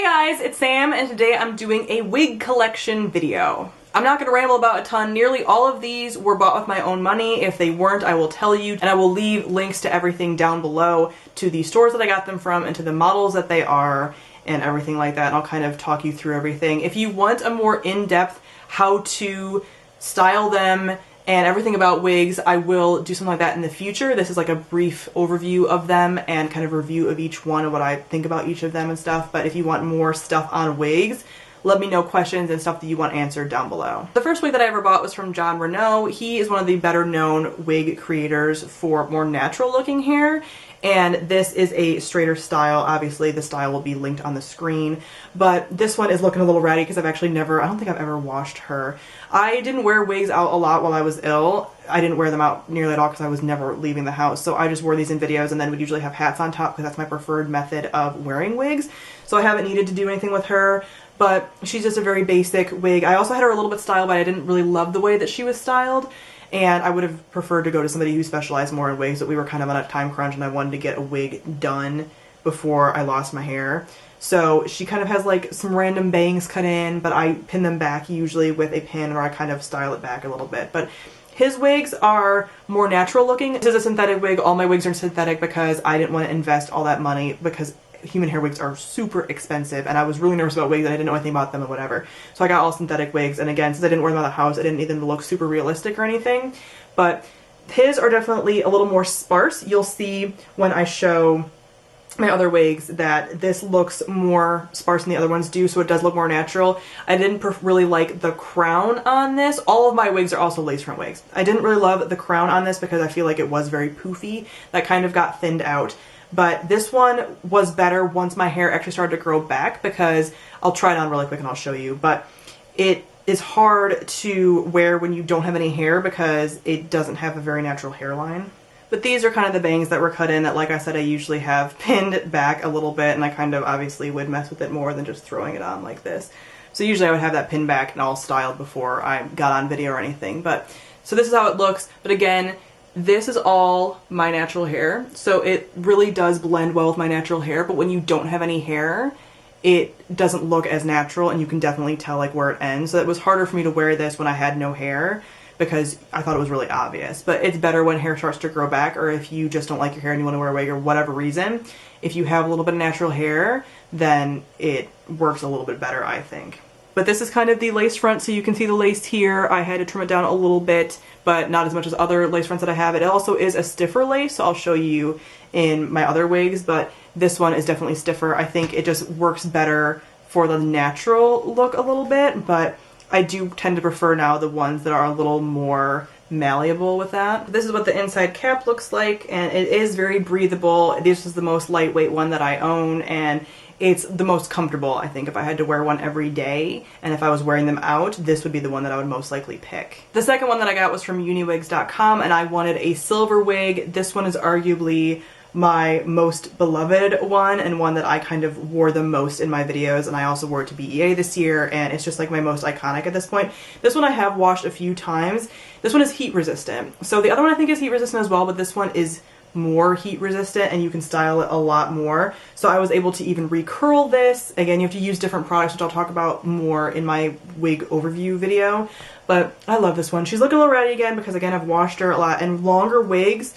guys, it's Sam, and today I'm doing a wig collection video. I'm not going to ramble about a ton. Nearly all of these were bought with my own money. If they weren't, I will tell you, and I will leave links to everything down below, to the stores that I got them from and to the models that they are and everything like that, and I'll kind of talk you through everything. If you want a more in-depth how to style them and everything about wigs, I will do something like that in the future. This is like a brief overview of them and kind of review of each one and what I think about each of them and stuff. But if you want more stuff on wigs, let me know questions and stuff that you want answered down below. The first wig that I ever bought was from Jon Renau. He is one of the better known wig creators for more natural looking hair. And this is a straighter style. Obviously the style will be linked on the screen, but this one is looking a little ratty because I've actually never, I don't think I've ever washed her. I didn't wear wigs out a lot while I was ill. I didn't wear them out nearly at all because I was never leaving the house. So I just wore these in videos and then would usually have hats on top because that's my preferred method of wearing wigs. So I haven't needed to do anything with her, but she's just a very basic wig. I also had her a little bit styled, but I didn't really love the way that she was styled. And I would have preferred to go to somebody who specialized more in wigs, but we were kind of on a time crunch and I wanted to get a wig done before I lost my hair. So she kind of has like some random bangs cut in, but I pin them back usually with a pin, or I kind of style it back a little bit. But his wigs are more natural looking. This is a synthetic wig. All my wigs are synthetic because I didn't want to invest all that money because human hair wigs are super expensive and I was really nervous about wigs and I didn't know anything about them and whatever. So I got all synthetic wigs, and again, since I didn't wear them out of the house, I didn't need them to look super realistic or anything. But his are definitely a little more sparse. You'll see when I show my other wigs that this looks more sparse than the other ones do, so it does look more natural. I didn't really like the crown on this. All of my wigs are also lace front wigs. I didn't really love the crown on this because I feel like it was very poofy. That kind of got thinned out. But this one was better once my hair actually started to grow back, because I'll try it on really quick and I'll show you. But it is hard to wear when you don't have any hair because it doesn't have a very natural hairline. But these are kind of the bangs that were cut in that, like I said, I usually have pinned back a little bit, and I kind of obviously would mess with it more than just throwing it on like this. So usually I would have that pinned back and all styled before I got on video or anything. But so this is how it looks. But again, this is all my natural hair, so it really does blend well with my natural hair, but when you don't have any hair, it doesn't look as natural, and you can definitely tell like where it ends. So it was harder for me to wear this when I had no hair because I thought it was really obvious. But it's better when hair starts to grow back, or if you just don't like your hair and you want to wear a wig or whatever reason. If you have a little bit of natural hair, then it works a little bit better, I think. But this is kind of the lace front, so you can see the lace here. I had to trim it down a little bit, but not as much as other lace fronts that I have. It also is a stiffer lace, so I'll show you in my other wigs, but this one is definitely stiffer. I think it just works better for the natural look a little bit, but I do tend to prefer now the ones that are a little more malleable with that. This is what the inside cap looks like, and it is very breathable. This is the most lightweight one that I own, and it's the most comfortable, I think. If I had to wear one every day, and if I was wearing them out, this would be the one that I would most likely pick. The second one that I got was from Uniwigs.com, and I wanted a silver wig. This one is arguably my most beloved one, and one that I kind of wore the most in my videos, and I also wore it to BEA this year, and it's just like my most iconic at this point. This one I have washed a few times. This one is heat resistant. So the other one I think is heat resistant as well, but this one is more heat resistant and you can style it a lot more. So I was able to even recurl this. Again, you have to use different products, which I'll talk about more in my wig overview video. But I love this one. She's looking a little ratty again because, again, I've washed her a lot, and longer wigs,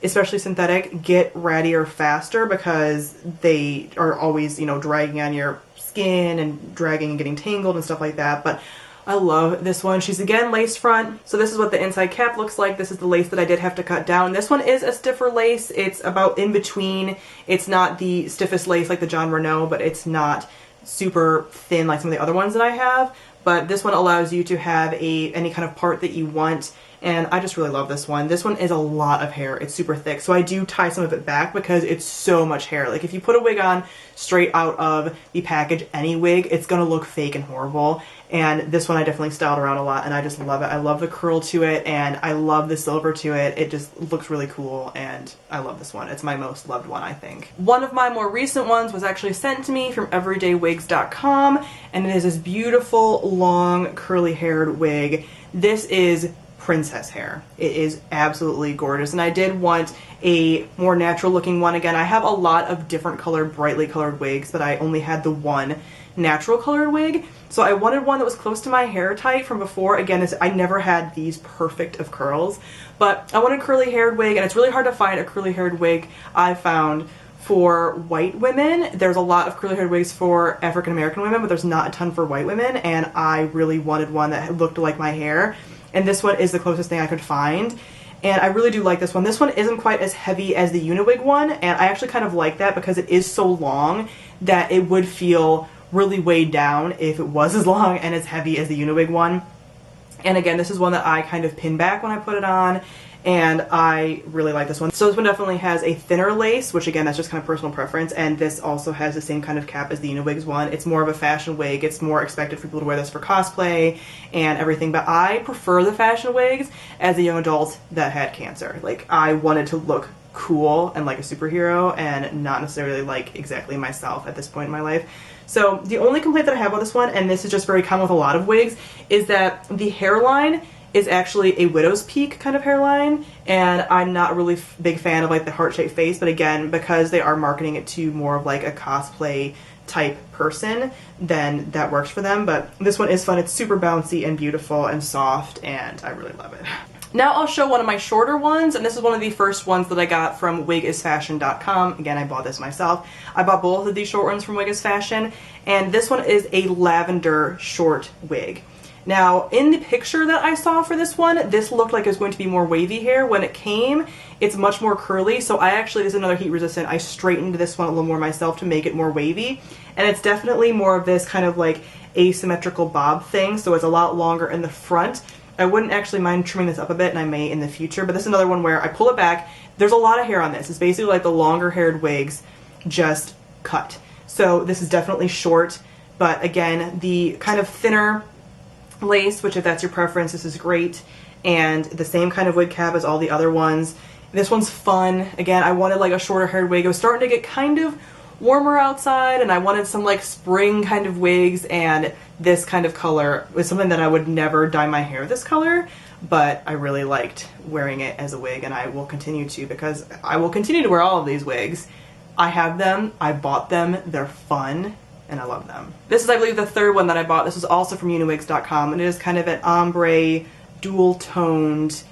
especially synthetic, get rattier faster because they are always, you know, dragging on your skin and dragging and getting tangled and stuff like that. But I love this one. She's again lace front. So this is what the inside cap looks like. This is the lace that I did have to cut down. This one is a stiffer lace. It's about in between. It's not the stiffest lace like the Jon Renau, but it's not super thin like some of the other ones that I have. But this one allows you to have any kind of part that you want, and I just really love this one. This one is a lot of hair. It's super thick, so I do tie some of it back because it's so much hair. Like if you put a wig on straight out of the package, any wig, it's gonna look fake and horrible. And this one I definitely styled around a lot, and I just love it. I love the curl to it, and I love the silver to it. It just looks really cool, and I love this one. It's my most loved one, I think. One of my more recent ones was actually sent to me from everydaywigs.com, and it is this beautiful, long, curly-haired wig. This is princess hair. It is absolutely gorgeous, and I did want a more natural looking one. Again, I have a lot of different colored, brightly colored wigs, but I only had the one natural colored wig, so I wanted one that was close to my hair type from before. Again, I never had these perfect of curls, but I wanted a curly haired wig, and it's really hard to find a curly haired wig I found for white women. There's a lot of curly haired wigs for African American women, but there's not a ton for white women, and I really wanted one that looked like my hair, and this one is the closest thing I could find. And I really do like this one. This one isn't quite as heavy as the Uniwig one, and I actually kind of like that because it is so long that it would feel really weighed down if it was as long and as heavy as the Uniwig one. And again, this is one that I kind of pin back when I put it on, and I really like this one. So this one definitely has a thinner lace, which again, that's just kind of personal preference, and this also has the same kind of cap as the Uniwigs one. It's more of a fashion wig. It's more expected for people to wear this for cosplay and everything, but I prefer the fashion wigs as a young adult that had cancer. Like, I wanted to look cool and like a superhero and not necessarily like exactly myself at this point in my life. So the only complaint that I have with this one, and this is just very common with a lot of wigs, is that the hairline is actually a widow's peak kind of hairline, and I'm not really big fan of like the heart-shaped face, but again, because they are marketing it to more of like a cosplay type person, then that works for them. But this one is fun. It's super bouncy and beautiful and soft, and I really love it. Now I'll show one of my shorter ones, and this is one of the first ones that I got from wigisfashion.com. Again, I bought this myself. I bought both of these short ones from Wig Fashion, and this one is a lavender short wig. Now, in the picture that I saw for this one, this looked like it was going to be more wavy hair. When it came, it's much more curly, so this is another heat resistant. I straightened this one a little more myself to make it more wavy, and it's definitely more of this kind of like asymmetrical bob thing, so it's a lot longer in the front. I wouldn't actually mind trimming this up a bit, and I may in the future, but this is another one where I pull it back. There's a lot of hair on this. It's basically like the longer haired wigs just cut. So this is definitely short, but again, the kind of thinner lace, which if that's your preference, this is great, and the same kind of wig cap as all the other ones. This one's fun. Again, I wanted like a shorter haired wig. It was starting to get kind of warmer outside, and I wanted some like spring kind of wigs, and this kind of color was something that I would never dye my hair this color, but I really liked wearing it as a wig, and I will continue to, because I will continue to wear all of these wigs. I have them, I bought them, they're fun, and I love them. This is, I believe, the third one that I bought. This is also from Uniwigs.com, and it is kind of an ombre, dual-toned,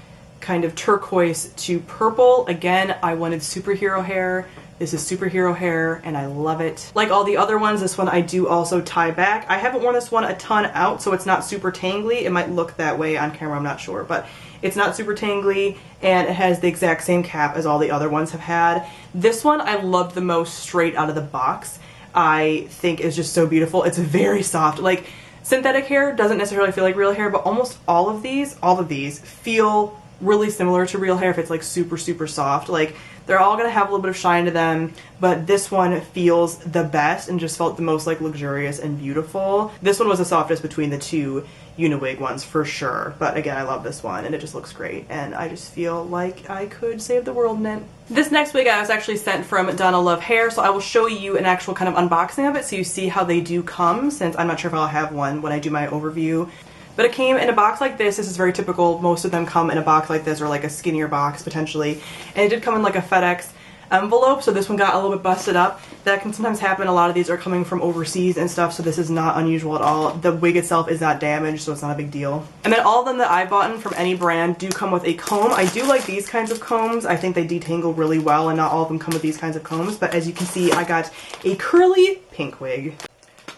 kind of turquoise to purple. Again, I wanted superhero hair. This is superhero hair, and I love it. Like all the other ones, this one I do also tie back. I haven't worn this one a ton out, so it's not super tangly. It might look that way on camera, I'm not sure, but it's not super tangly, and it has the exact same cap as all the other ones have had. This one I loved the most straight out of the box. I think is just so beautiful. It's very soft. Like, synthetic hair doesn't necessarily feel like real hair, but almost all of these feel really similar to real hair if it's like super, super soft. Like, they're all gonna have a little bit of shine to them, but this one feels the best and just felt the most like luxurious and beautiful. This one was the softest between the two Uniwig ones for sure, but again, I love this one and it just looks great, and I just feel like I could save the world in it. This next wig I was actually sent from Donalove Hair, so I will show you an actual kind of unboxing of it so you see how they do come, since I'm not sure if I'll have one when I do my overview. But it came in a box like this. This is very typical. Most of them come in a box like this, or like a skinnier box potentially. And it did come in like a FedEx envelope, so this one got a little bit busted up. That can sometimes happen. A lot of these are coming from overseas and stuff, so this is not unusual at all. The wig itself is not damaged, so it's not a big deal. And then all of them that I've bought from any brand do come with a comb. I do like these kinds of combs. I think they detangle really well, and not all of them come with these kinds of combs, but as you can see, I got a curly pink wig.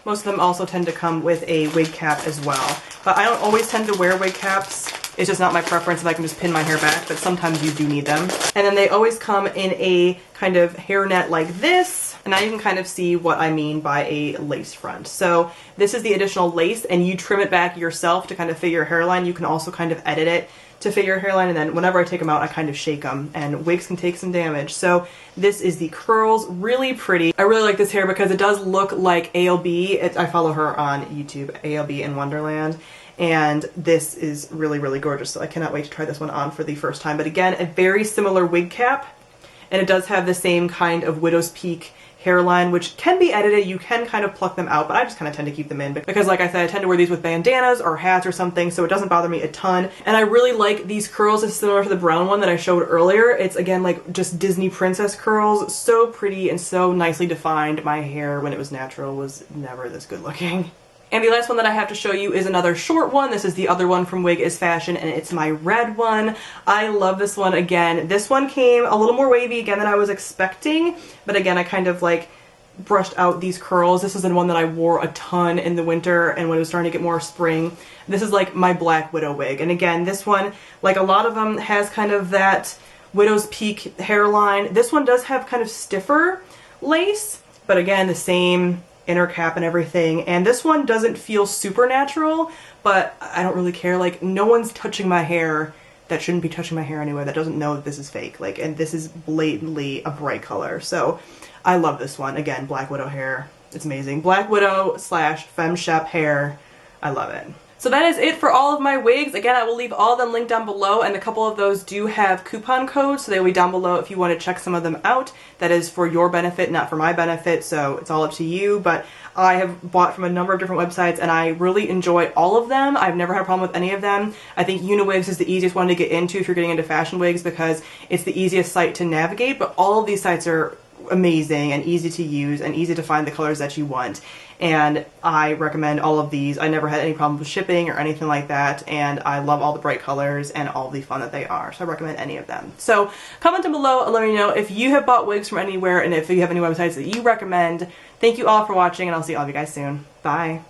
Most of them also tend to come with a wig cap as well. But I don't always tend to wear wig caps. It's just not my preference if I can just pin my hair back, but sometimes you do need them. And then they always come in a kind of hairnet like this. And now you can kind of see what I mean by a lace front. So this is the additional lace, and you trim it back yourself to kind of fit your hairline. You can also kind of edit it to fit your hairline, and then whenever I take them out, I kind of shake them, and wigs can take some damage. So this is the curls, really pretty. I really like this hair because it does look like ALB. I follow her on YouTube, ALB in Wonderland, and this is really, really gorgeous. So I cannot wait to try this one on for the first time. But again, a very similar wig cap, and it does have the same kind of widow's peak hairline, which can be edited. You can kind of pluck them out, but I just kind of tend to keep them in because, like I said, I tend to wear these with bandanas or hats or something, so it doesn't bother me a ton. And I really like these curls. It's similar to the brown one that I showed earlier. It's again like just Disney princess curls. So pretty and so nicely defined. My hair when it was natural was never this good looking. And the last one that I have to show you is another short one. This is the other one from Wig is Fashion, and it's my red one. I love this one again. This one came a little more wavy again than I was expecting, but again, I kind of like brushed out these curls. This is the one that I wore a ton in the winter and when it was starting to get more spring. This is like my Black Widow wig. And again, this one, like a lot of them, has kind of that widow's peak hairline. This one does have kind of stiffer lace, but again, the same inner cap and everything. And this one doesn't feel super natural, but I don't really care. Like, no one's touching my hair that shouldn't be touching my hair anyway, that doesn't know that this is fake. Like, and this is blatantly a bright color. So I love this one. Again, Black Widow hair. It's amazing. Black Widow / Femme Shep hair. I love it. So that is it for all of my wigs. Again, I will leave all of them linked down below, and a couple of those do have coupon codes, so they will be down below if you want to check some of them out. That is for your benefit, not for my benefit, so it's all up to you. But I have bought from a number of different websites, and I really enjoy all of them. I've never had a problem with any of them. I think Uniwigs is the easiest one to get into if you're getting into fashion wigs because it's the easiest site to navigate, but all of these sites are amazing and easy to use and easy to find the colors that you want, and I recommend all of these. I never had any problems with shipping or anything like that, and I love all the bright colors and all the fun that they are, so I recommend any of them. So comment down below and let me know if you have bought wigs from anywhere and if you have any websites that you recommend. Thank you all for watching, and I'll see all of you guys soon. Bye.